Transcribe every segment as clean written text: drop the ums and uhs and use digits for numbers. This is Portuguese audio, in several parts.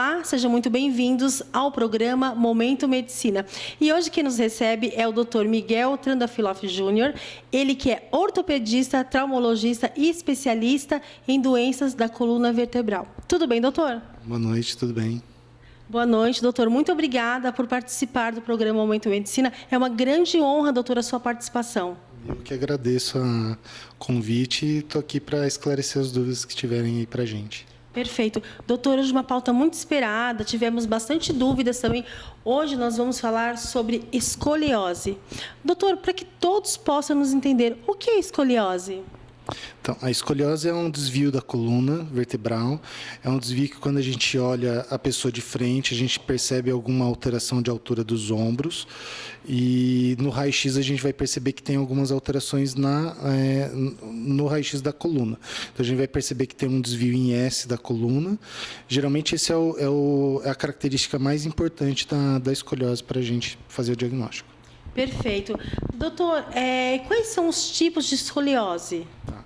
Olá, sejam muito bem-vindos ao programa Momento Medicina. E hoje quem nos recebe é o Dr. Miguel Trandafiloff Júnior, ele que é ortopedista, traumologista e especialista em doenças da coluna vertebral. Tudo bem, doutor? Boa noite, tudo bem? Boa noite, doutor. Muito obrigada por participar do programa Momento Medicina. É uma grande honra, doutor, a sua participação. Eu que agradeço o convite e estou aqui para esclarecer as dúvidas que tiverem aí para a gente. Perfeito. Doutor, hoje uma pauta muito esperada, tivemos bastante dúvidas também. Hoje nós vamos falar sobre escoliose. Doutor, para que todos possam nos entender, o que é escoliose? Então, a escoliose é um desvio da coluna vertebral, é um desvio que quando a gente olha a pessoa de frente, a gente percebe alguma alteração de altura dos ombros e no raio-x a gente vai perceber que tem algumas alterações no raio-x da coluna. Então, a gente vai perceber que tem um desvio em S da coluna. Geralmente, esse é a característica mais importante da escoliose para a gente fazer o diagnóstico. Perfeito. Doutor, quais são os tipos de escoliose? Tá.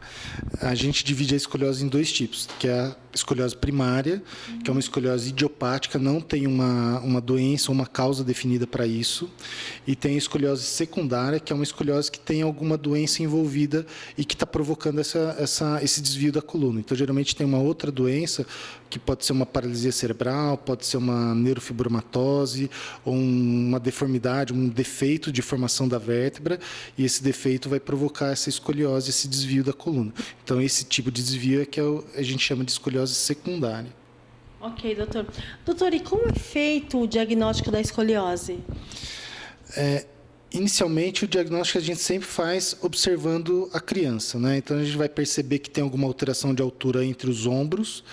A gente divide a escoliose em dois tipos, que é a escoliose primária, que é uma escoliose idiopática, não tem uma doença ou uma causa definida para isso, e tem a escoliose secundária, que é uma escoliose que tem alguma doença envolvida e que está provocando esse desvio da coluna. Então, geralmente tem uma outra doença, que pode ser uma paralisia cerebral, pode ser uma neurofibromatose, ou uma deformidade, um defeito de formação da vértebra, e esse defeito vai provocar essa escoliose, esse desvio da coluna. Então, esse tipo de desvio é que a gente chama de escoliose secundária. Ok, doutor. Doutor, e como é feito o diagnóstico da escoliose? Inicialmente, o diagnóstico a gente sempre faz observando a criança, né? Então, a gente vai perceber que tem alguma alteração de altura entre os ombros,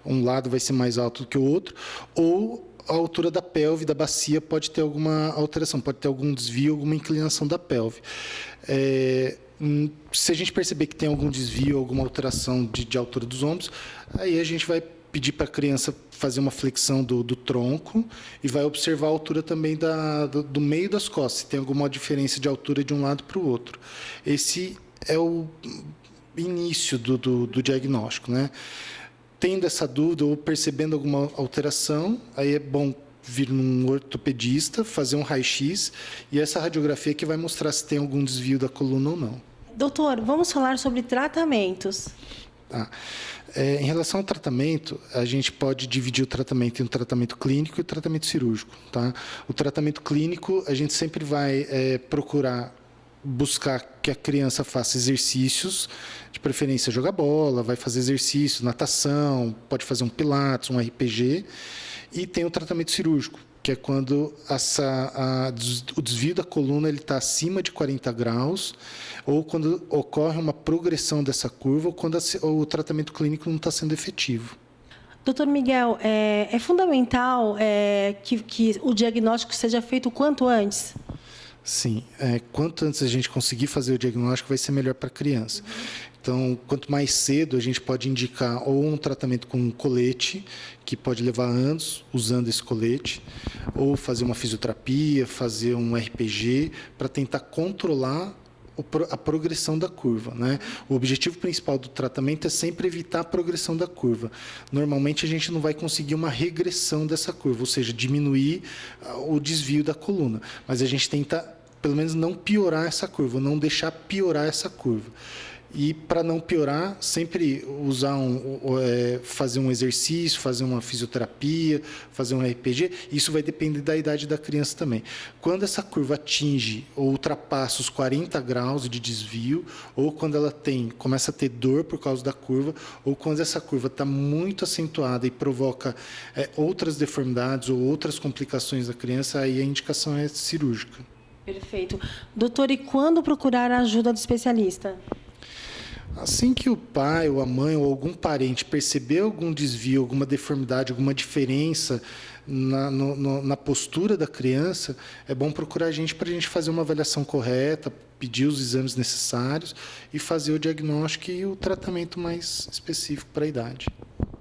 um lado vai ser mais alto do que o outro, ou a altura da pelve, da bacia, pode ter alguma alteração, pode ter algum desvio, alguma inclinação da pelve. Se a gente perceber que tem algum desvio, alguma alteração de altura dos ombros, aí a gente vai pedir para a criança fazer uma flexão do tronco e vai observar a altura também do meio das costas, se tem alguma diferença de altura de um lado para o outro. Esse é o início do diagnóstico, né? Tendo essa dúvida ou percebendo alguma alteração, aí é bom vir num ortopedista, fazer um raio-x e essa radiografia que vai mostrar se tem algum desvio da coluna ou não. Doutor, vamos falar sobre tratamentos. Tá. Em relação ao tratamento, a gente pode dividir o tratamento em um tratamento clínico e um tratamento cirúrgico. Tá? O tratamento clínico, a gente sempre vai procurar buscar que a criança faça exercícios, de preferência jogar bola, vai fazer exercício, natação, pode fazer um pilates, um RPG, e tem o tratamento cirúrgico, que é quando o desvio da coluna está acima de 40 graus, ou quando ocorre uma progressão dessa curva, ou quando o tratamento clínico não está sendo efetivo. Doutor Miguel, é fundamental que o diagnóstico seja feito o quanto antes? Sim, quanto antes a gente conseguir fazer o diagnóstico, vai ser melhor para a criança. Então, quanto mais cedo, a gente pode indicar ou um tratamento com um colete, que pode levar anos usando esse colete, ou fazer uma fisioterapia, fazer um RPG, para tentar controlar a progressão da curva, né? O objetivo principal do tratamento é sempre evitar a progressão da curva. Normalmente, a gente não vai conseguir uma regressão dessa curva, ou seja, diminuir o desvio da coluna, mas a gente tenta, pelo menos, não piorar essa curva, não deixar piorar essa curva. E, para não piorar, sempre fazer um exercício, fazer uma fisioterapia, fazer um RPG. Isso vai depender da idade da criança também. Quando essa curva atinge ou ultrapassa os 40 graus de desvio, ou quando ela começa a ter dor por causa da curva, ou quando essa curva está muito acentuada e provoca outras deformidades ou outras complicações da criança, aí a indicação é cirúrgica. Perfeito. Doutor, e quando procurar a ajuda do especialista? Assim que o pai ou a mãe ou algum parente perceber algum desvio, alguma deformidade, alguma diferença na postura da criança, é bom procurar a gente para a gente fazer uma avaliação correta, pedir os exames necessários e fazer o diagnóstico e o tratamento mais específico para a idade.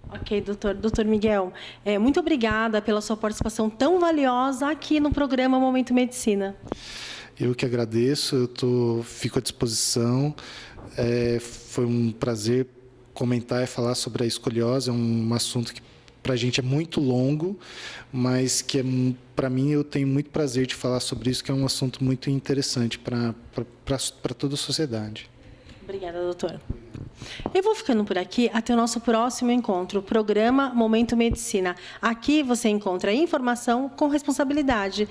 Ok, doutor. Doutor Miguel, muito obrigada pela sua participação tão valiosa aqui no programa Momento Medicina. Eu que agradeço, fico à disposição. Foi um prazer comentar e falar sobre a escoliose, é um assunto que para a gente é muito longo, mas que para mim eu tenho muito prazer de falar sobre isso, que é um assunto muito interessante para toda a sociedade. Obrigada, doutor. Eu vou ficando por aqui até o nosso próximo encontro, programa Momento Medicina. Aqui você encontra informação com responsabilidade.